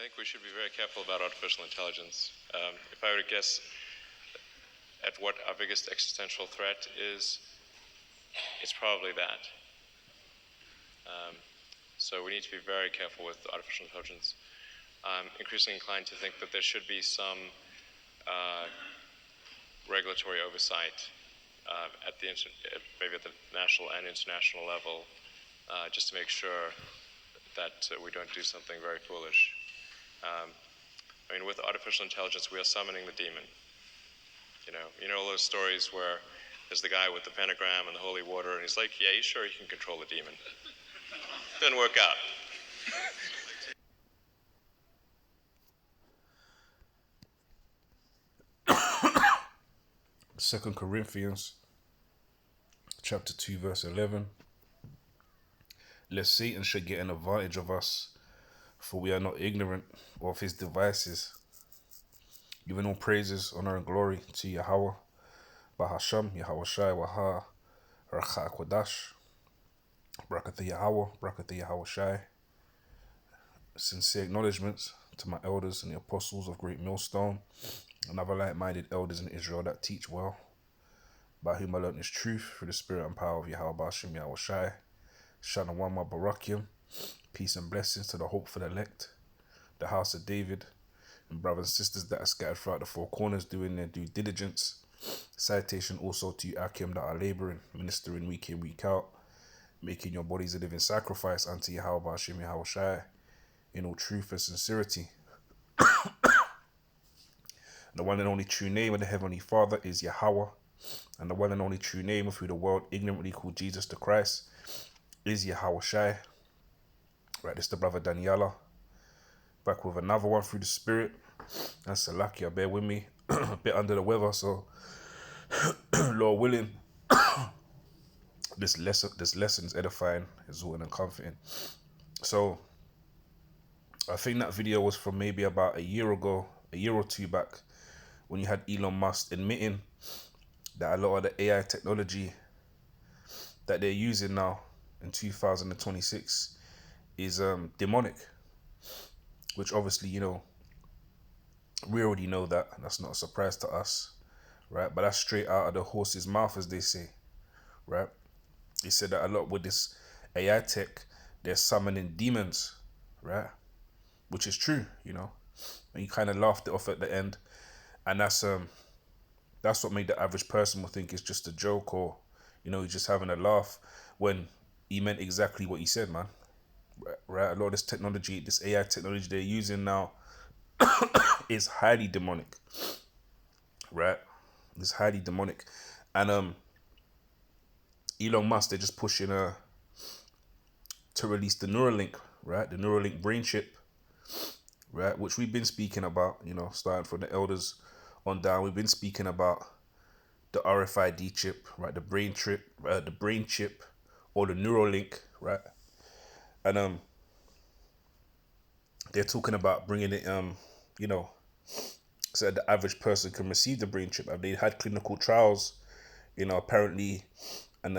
think we should be very careful about artificial intelligence. If I were to guess at what our biggest existential threat is, it's probably that. So we need to be very careful with artificial intelligence. I'm increasingly inclined to think that there should be some regulatory oversight maybe at the national and international level, just to make sure that we don't do something very foolish. I mean, with artificial intelligence, we are summoning the demon. You know all those stories where there's the guy with the pentagram and the holy water, and he's like, yeah, he's sure he can control the demon. Didn't work out. 2 Corinthians chapter 2 verse 11. Lest Satan should get an advantage of us, for we are not ignorant of his devices. Giving all praises, honor and glory to Yahweh, Bahasham, Yahweh Shai, Waha, Racha Kodash, Brakatha Yahweh, Brakatha Yahweh Shai. Sincere acknowledgements to my elders and the apostles of Great Millstone, and other like-minded elders in Israel that teach well, by whom I learnt this truth through the spirit and power of Yahweh Bashim Yahweh Shai. Shalom Barakim, peace and blessings to the hope for the elect, the house of David, and brothers and sisters that are scattered throughout the four corners doing their due diligence. Citation also to you Akim that are laboring, ministering week in, week out, making your bodies a living sacrifice unto Yahweh Bashim Yahweh Shai, in all truth and sincerity. The one and only true name of the Heavenly Father is Yahweh, and the one and only true name of who the world ignorantly called Jesus the Christ is Yahweh Shai. Right, this is the brother Daniela, back with another one through the Spirit. And Salakia, bear with me, a bit under the weather, so Lord willing, this lesson is edifying, exhorting and comforting. So, I think that video was from maybe about a year or two back, when you had Elon Musk admitting that a lot of the AI technology that they're using now in 2026 is demonic, which obviously, we already know that. That's not a surprise to us, right? But that's straight out of the horse's mouth, as they say, right? He said that a lot with this AI tech, they're summoning demons, right? Which is true, and you kind of laughed it off at the end. And that's what made the average person will think it's just a joke, or, he's just having a laugh, when he meant exactly what he said, man. Right? A lot of this technology, this AI technology they're using now is highly demonic. Right? It's highly demonic. And Elon Musk, they're just pushing to release the Neurolink, right? The Neurolink brain chip, right? Which we've been speaking about, starting from the elders on down. We've been speaking about the RFID chip, right? The brain chip, or the Neurolink, right? And they're talking about bringing it, so that the average person can receive the brain chip. They had clinical trials, apparently, and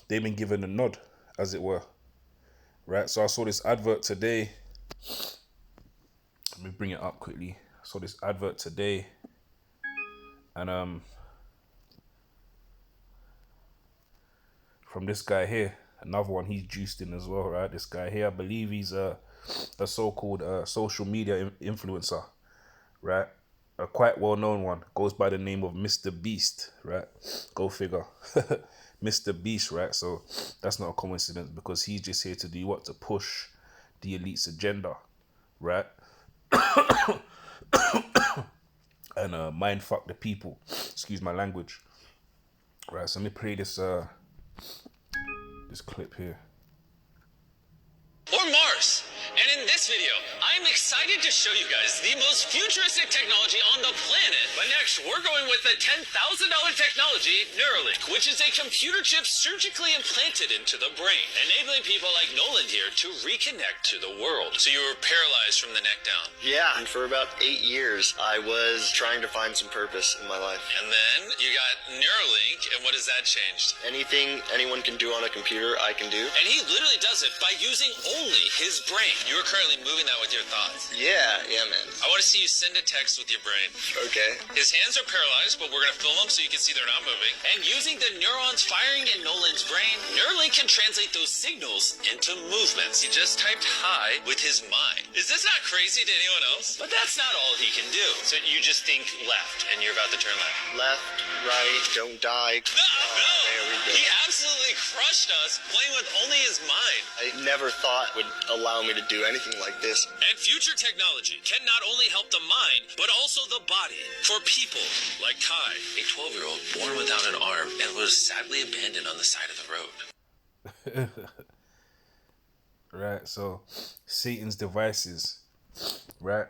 they've been given a nod, as it were, right? So I saw this advert today. Let me bring it up quickly. I saw this advert today, and from this guy here, another one, he's juiced in as well, right? This guy here, I believe he's a so-called social media influencer, right? A quite well-known one, goes by the name of Mr. Beast, right? Go figure. Mr. Beast, right? So that's not a coincidence, because he's just here to do what? To push the elite's agenda, right? And mind fuck the people. Excuse my language. Right, so let me play this this clip here. Or Mars. And in this video, I'm excited to show you guys the most futuristic technology on the planet. But next, we're going with the $10,000 technology, Neuralink, which is a computer chip surgically implanted into the brain, enabling people like Nolan here to reconnect to the world. So you were paralyzed from the neck down. Yeah, and for about 8 years, I was trying to find some purpose in my life. And then you got Neuralink, and what has that changed? Anything anyone can do on a computer, I can do. And he literally does it by using only his brain. You are currently moving that with your thoughts. Yeah, man. I want to see you send a text with your brain. Okay. His hands are paralyzed, but we're going to film them so you can see they're not moving. And using the neurons firing in Nolan's brain, Neuralink can translate those signals into movements. He just typed hi with his mind. Is this not crazy to anyone else? But that's not all he can do. So you just think left, and you're about to turn left. Left, right, don't die. No, no! There we go. He absolutely crushed us playing with only his mind. I never thought would allow me to do anything like this. And future technology can not only help the mind, but also the body. For people like Kai, a 12-year-old born without an arm and was sadly abandoned on the side of the road. Right, so Satan's devices, right?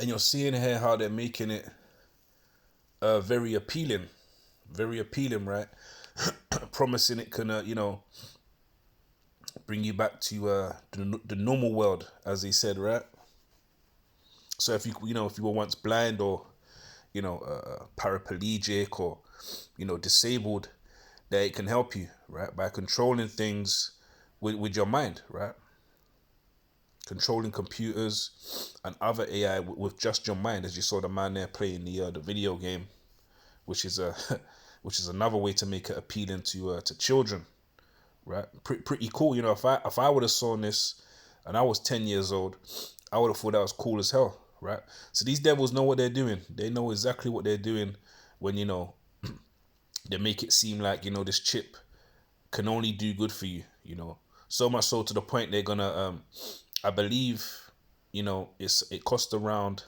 And you're seeing here how they're making it very appealing, right? Promising it can, bring you back to the normal world, as they said, right? So if if you were once blind or, paraplegic or, disabled, that it can help you, right? By controlling things with your mind, right? Controlling computers and other AI with just your mind, as you saw the man there playing the video game, which is another way to make it appealing to children, right? Pretty cool, If I would have seen this and I was 10 years old, I would have thought that was cool as hell, right? So these devils know what they're doing. They know exactly what they're doing when they make it seem like this chip can only do good for you, So much so to the point they're gonna, I believe, it costs around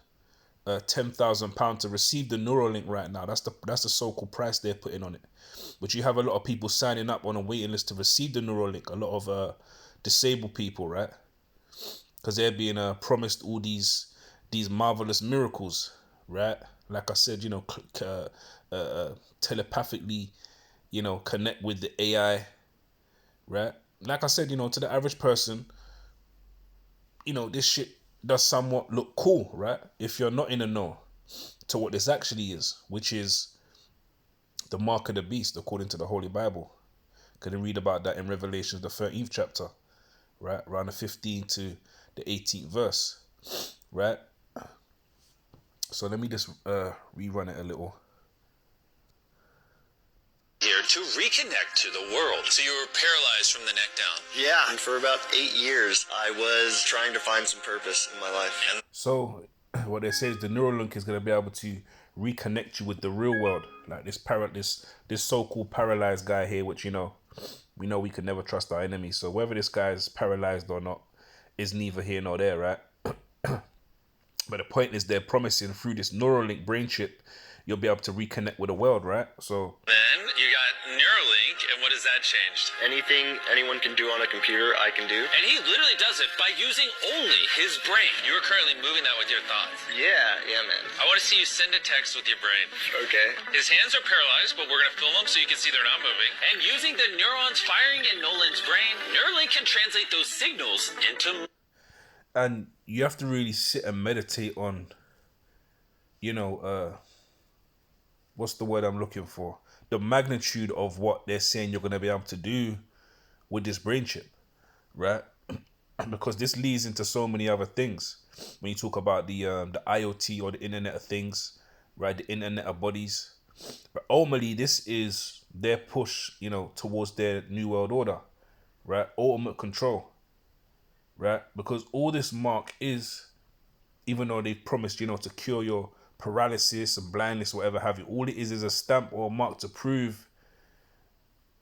£10,000 to receive the Neurolink right now. That's the so-called price they're putting on it. But you have a lot of people signing up on a waiting list to receive the Neurolink. A lot of disabled people, right? Because they're being promised all these marvelous miracles, right? Like I said, telepathically, connect with the AI, right? Like I said, to the average person, this shit does somewhat look cool, right? If you're not in the know to what this actually is, which is the mark of the beast, according to the Holy Bible. Can read about that in Revelation, the 13th chapter, right? Around the 15th to the 18th verse, right? So let me just rerun it a little. Here to reconnect to the world. So you were paralyzed from the neck down. Yeah, and for about 8 years, I was trying to find some purpose in my life. So what they say is the Neuralink is going to be able to reconnect you with the real world. Like this so-called paralyzed guy here, which, we know we could never trust our enemies. So whether this guy is paralyzed or not is neither here nor there, right? But the point is they're promising through this Neuralink brain chip, you'll be able to reconnect with the world, right? So Then you got Neuralink, and what has that changed? Anything anyone can do on a computer, I can do. And he literally does it by using only his brain. You are currently moving that with your thoughts. Yeah, man. I want to see you send a text with your brain. Okay. His hands are paralyzed, but we're going to film them so you can see they're not moving. And using the neurons firing in Nolan's brain, Neuralink can translate those signals into... And you have to really sit and meditate on, what's the word I'm looking for? The magnitude of what they're saying you're going to be able to do with this brain chip, right? Because this leads into so many other things. When you talk about the IoT or the Internet of Things, right? The Internet of Bodies. But ultimately, this is their push, towards their New World Order, right? Ultimate control, right? Because all this mark is, even though they promised, to cure your paralysis and blindness, whatever have you, all it is a stamp or a mark to prove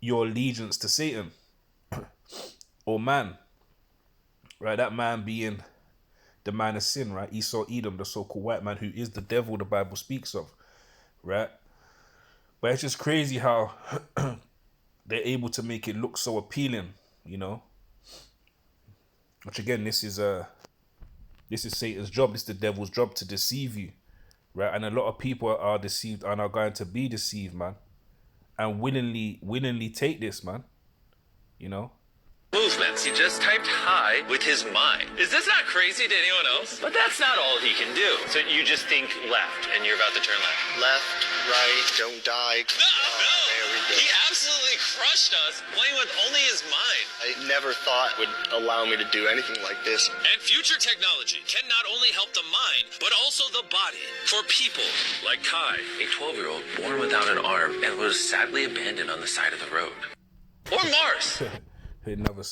your allegiance to Satan or man, right? That man being the man of sin, right? Esau, Edom, the so-called white man, who is the devil the Bible speaks of, right? But it's just crazy how they're able to make it look so appealing, which again, this is Satan's job. This is the devil's job, to deceive you, right? And a lot of people are deceived and are going to be deceived, man, and willingly take this, man. movements. He just typed hi with his mind. Is this not crazy to anyone else? But that's not all he can do. So you just think left, and you're about to turn left. Left, right, don't die. No, no! There we go. He absolutely crushed us playing with only his mind. I never thought would allow me to do anything like this. And future technology can not only help the mind, but also the body for people like Kai, a 12-year-old born without an arm and was sadly abandoned on the side of the road. Or Mars. Hey, never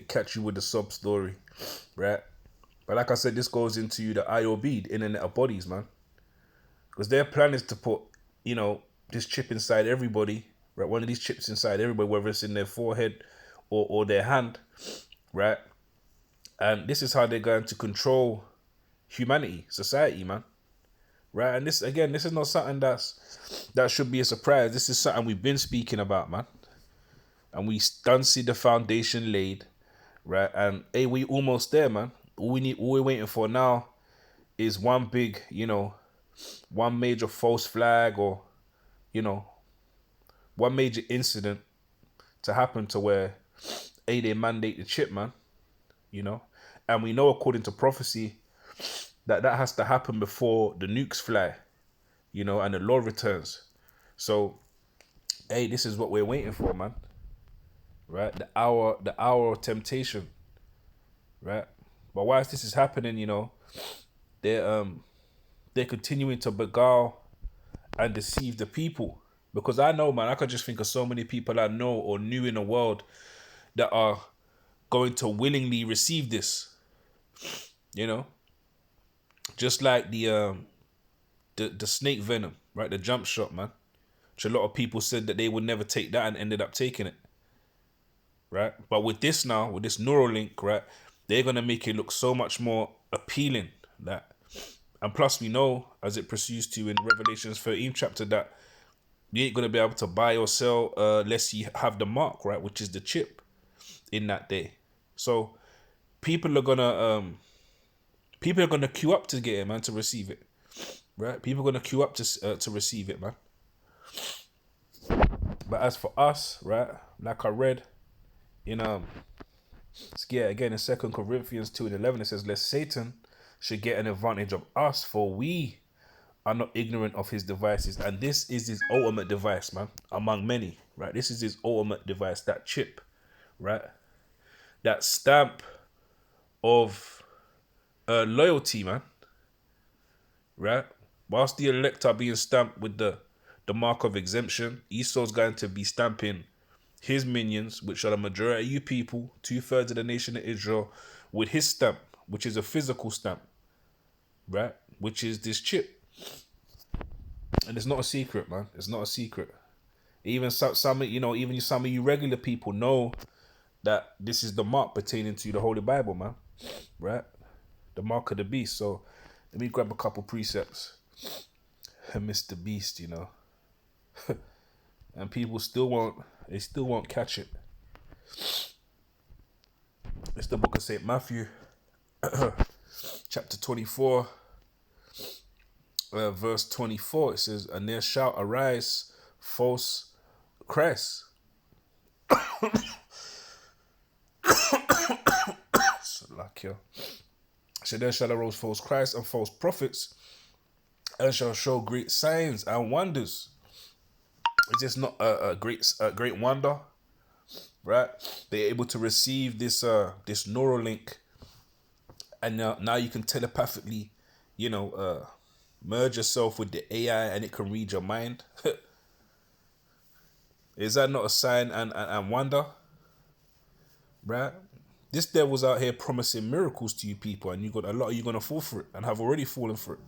catch you with the sub story, right? But like I said, this goes into the IOB, the Internet of Bodies, man. Because their plan is to put, you know, this chip inside everybody, right? One of these chips inside everybody, whether it's in their forehead or their hand, right? And this is how they're going to control humanity, society, man. Right? And this, again, this is not something that should be a surprise. This is something we've been speaking about, man. And we done see the foundation laid, right? And hey, we almost there, man. All we're waiting for now is one big, you know, one major false flag, or, you know, one major incident to happen to where, hey, they mandate the chip, man. You know, and we know according to prophecy that has to happen before the nukes fly, you know, and the Lord returns. So, hey, this is what we're waiting for, man. Right, the hour of temptation. Right, but whilst this is happening, you know, they're continuing to beguile and deceive the people. Because I know, man, I could just think of so many people I know or knew in the world that are going to willingly receive this. You know, just like the snake venom, right? The jump shot, man. Which a lot of people said that they would never take that and ended up taking it. Right? But with this now, with this Neurolink, right, they're going to make it look so much more appealing. That, and plus we know, as it proceeds to in Revelations 13 chapter, that you ain't going to be able to buy or sell unless you have the mark, right, which is the chip in that day. So people are going to queue up to get it, man, to receive it. Right? People are going to queue up to receive it, man. But as for us, right, like I read in again in 2 Corinthians 2:11, it says, lest Satan should get an advantage of us, for we are not ignorant of his devices. And this is his ultimate device, man, among many, right? This is his ultimate device, that chip, right? That stamp of loyalty, man, right? Whilst the elect are being stamped with the mark of exemption, Esau's going to be stamping his minions, which are the majority of you people, 2/3 of the nation of Israel, with his stamp, which is a physical stamp, right? Which is this chip. And it's not a secret, man. It's not a secret. Even some you know, even some of you regular people know that this is the mark pertaining to the Holy Bible, man. Right? The mark of the beast. So let me grab a couple precepts. Mr. Beast, you know. And people still won't catch it. It's the book of St. Matthew, chapter 24, verse 24. It says, and there shall arise false Christ. So there shall arise false Christ and false prophets, and shall show great signs and wonders. Is this not a great wonder? Right? They're able to receive this Neurolink, and now you can telepathically, you know, merge yourself with the AI, and it can read your mind. Is that not a sign and wonder? Right? This devil's out here promising miracles to you people, and a lot of you gonna fall for it, and have already fallen for it.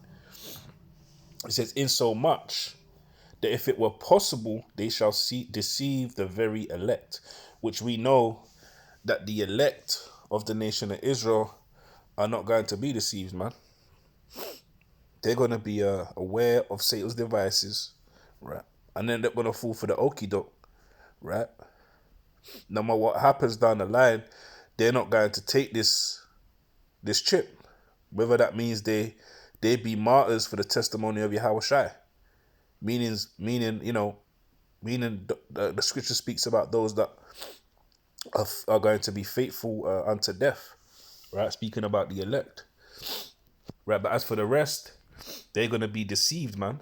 It says, in so much that if it were possible, they shall deceive the very elect, which we know that the elect of the nation of Israel are not going to be deceived, man. They're going to be aware of Satan's devices, right? And then they're going to fall for the okie doke, right? No matter what happens down the line, they're not going to take this chip, whether that means they be martyrs for the testimony of Yahweh Shai. Meaning, you know, the scripture speaks about those that are going to be faithful unto death, right? Speaking about the elect, right? But as for the rest, they're going to be deceived, man.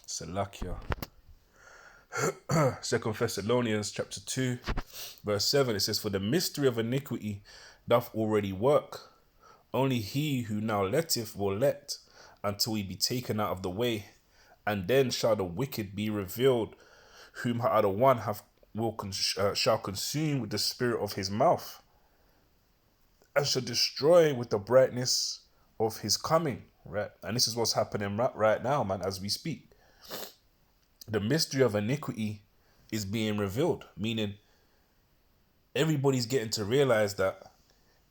Salakia. 2 Thessalonians chapter 2, verse 7, it says, "For the mystery of iniquity doth already work. Only he who now letteth will let, until he be taken out of the way. And then shall the wicked be revealed, whom the one shall consume with the spirit of his mouth, and shall destroy with the brightness of his coming." Right? And this is what's happening right now, man, as we speak. The mystery of iniquity is being revealed, meaning everybody's getting to realize that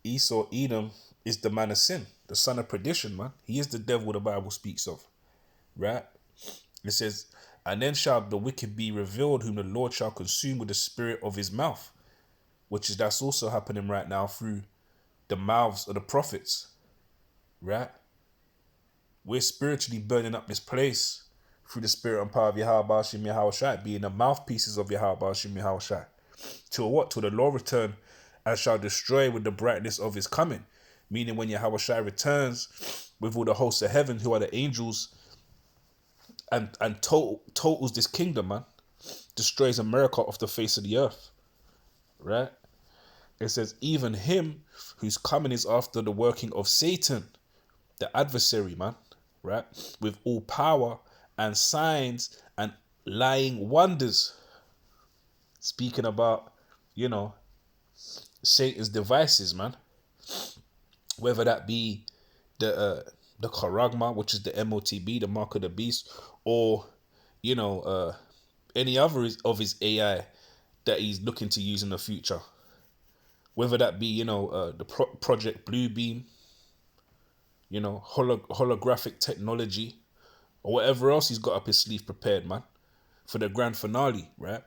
Esau, Edom, is the man of sin, the son of perdition, man. He is the devil the Bible speaks of, right? It says, "And then shall the wicked be revealed, whom the Lord shall consume with the spirit of his mouth," that's also happening right now through the mouths of the prophets, right? We're spiritually burning up this place through the spirit and power of Yahweh Hashem Yahushai, being the mouthpieces of Yahweh Hashem Yahushai. Till what? Till the Lord return and shall destroy with the brightness of his coming. Meaning when Yahushai returns with all the hosts of heaven, who are the angels, and totals this kingdom, man. Destroys America off the face of the earth. Right? It says, "Even him whose coming is after the working of Satan, the adversary, man." Right? "With all power and signs and lying wonders." Speaking about, Satan's devices, man. Whether that be the charagma, which is the MOTB, the mark of the beast, or any other of his AI that he's looking to use in the future. Whether that be the Project Bluebeam, holographic technology, or whatever else he's got up his sleeve prepared, man, for the grand finale, right?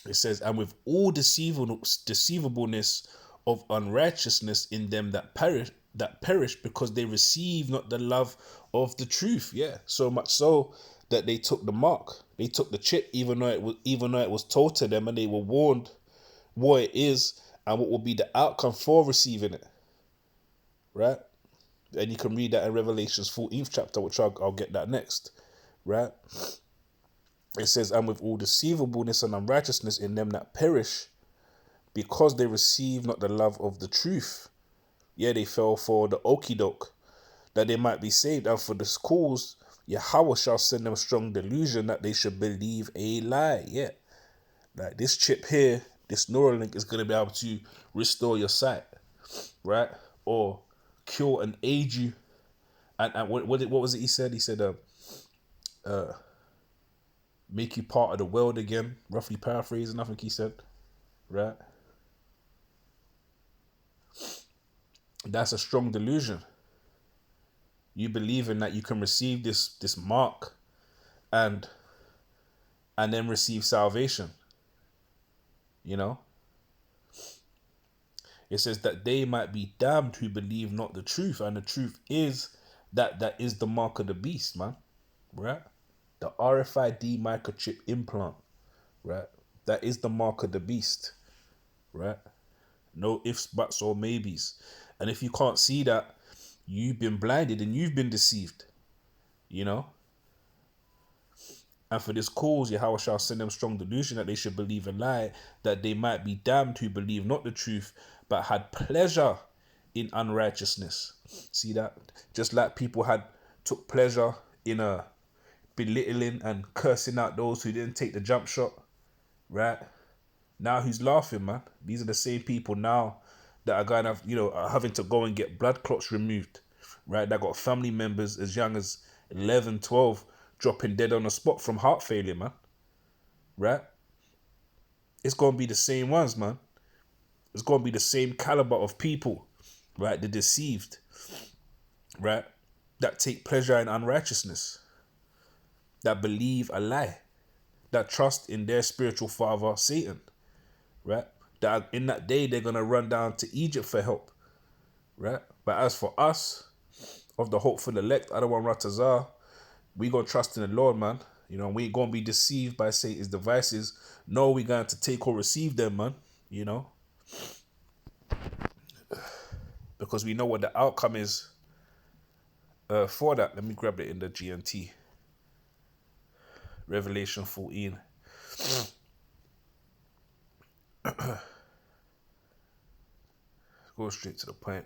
It says, "And with all deceivableness of unrighteousness in them that perish, because they receive not the love of the truth." Yeah, so much so that they took the mark, they took the chip, even though it was told to them, and they were warned what it is and what will be the outcome for receiving it. Right? And you can read that in Revelations 14th chapter, which I'll get that next. Right? It says, "And with all deceivableness and unrighteousness in them that perish, because they receive not the love of the truth. Yeah, they fell for the okie doke, that they might be saved. And for this cause, Yahweh shall send them strong delusion, that they should believe a lie." Yeah. Like this chip here, this Neurolink, is going to be able to restore your sight. Right? Or cure and aid you. And what was it he said? He said, make you part of the world again. Roughly paraphrasing, I think he said. Right? That's a strong delusion. You believing that you can receive this mark and then receive salvation. It says that they might be damned who believe not the truth, and the truth is that is the mark of the beast, man. Right? The RFID microchip implant. Right? That is the mark of the beast. Right? No ifs, buts, or maybes. And if you can't see that, you've been blinded and you've been deceived. And for this cause, Yahweh shall send them strong delusion, that they should believe a lie, that they might be damned who believe not the truth, but had pleasure in unrighteousness. See that? Just like people took pleasure in belittling and cursing out those who didn't take the jump shot. Right? Now who's laughing, man? These are the same people now that are going to, are having to go and get blood clots removed. Right? That got family members as young as 11, 12 dropping dead on the spot from heart failure, man. Right? It's going to be the same ones, man. It's going to be the same caliber of people, right? The deceived, right? That take pleasure in unrighteousness, that believe a lie, that trust in their spiritual father, Satan, right? That in that day, they're going to run down to Egypt for help, right? But as for us, of the hopeful elect, Adawan Ratazar, we going to trust in the Lord, man. We ain't going to be deceived by Satan's devices. No, we going to take or receive them, man. Because we know what the outcome is For that, let me grab it in the GNT. Revelation 14. Go straight to the point.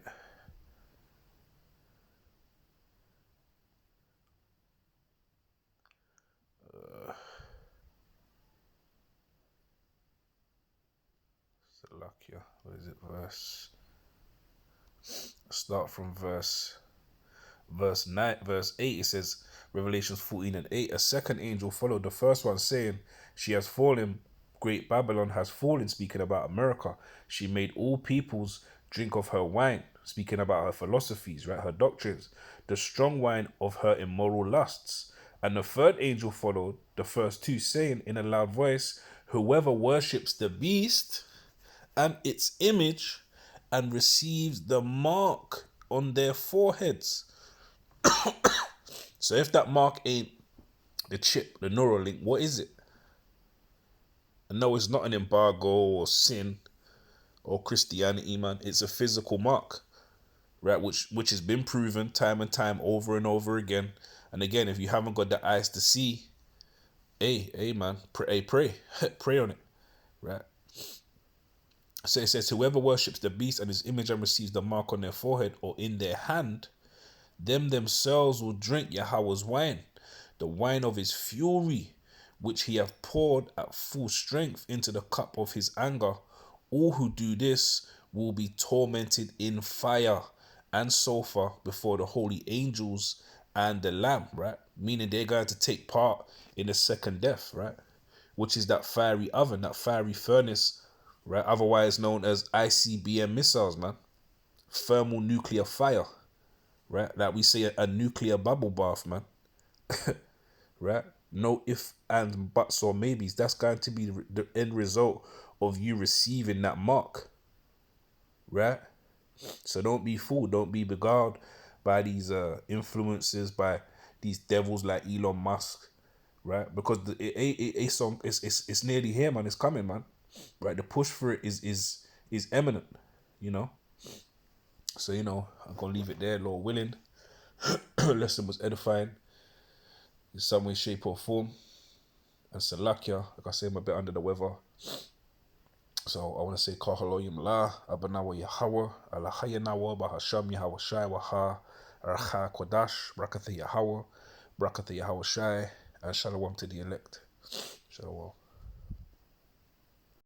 Salakia, what is it? Start from verse 9, verse 8. It says, Revelations 14:8. A second angel followed the first one, saying, "She has fallen. Great Babylon has fallen," speaking about America. "She made all peoples drink of her wine," speaking about her philosophies, right? Her doctrines, "the strong wine of her immoral lusts." And the third angel followed the first two, saying in a loud voice, "Whoever worships the beast and its image and receives the mark on their foreheads." So if that mark ain't the chip, the Neurolink, what is it? And no, it's not an embargo or sin or Christianity, man. It's a physical mark, right? Which has been proven time and time over and over again. And again, if you haven't got the eyes to see, hey, man, pray, pray on it, right? So it says, "Whoever worships the beast and his image and receives the mark on their forehead or in their hand, them themselves will drink Yahweh's wine, the wine of his fury, which he hath poured at full strength into the cup of his anger. All who do this will be tormented in fire and sulfur before the holy angels and the Lamb," right? Meaning they're going to take part in the second death, right? Which is that fiery oven, that fiery furnace, right? Otherwise known as ICBM missiles, man. Thermal nuclear fire, right? Like we say, a nuclear bubble bath, man. Right? No if, and, buts, or maybes. That's going to be the end result of you receiving that mark, right? So don't be fooled. Don't be beguiled by these influences, by these devils like Elon Musk, right? Because it's nearly here, man. It's coming, man. Right? The push for it is imminent, you know. So I'm gonna leave it there, Lord willing. Lesson was edifying in some way, shape, or form. And Salakia, like I say, I'm a bit under the weather. So I want to say Kahaloyim La, Abanawa Yahweh, Alahayanawa, Bahasham Yahweh Shai, Waha, Racha Kodash, Brakatha Yahweh, Brakatha Yahweh Shai, and Shalom to the elect. Shalom.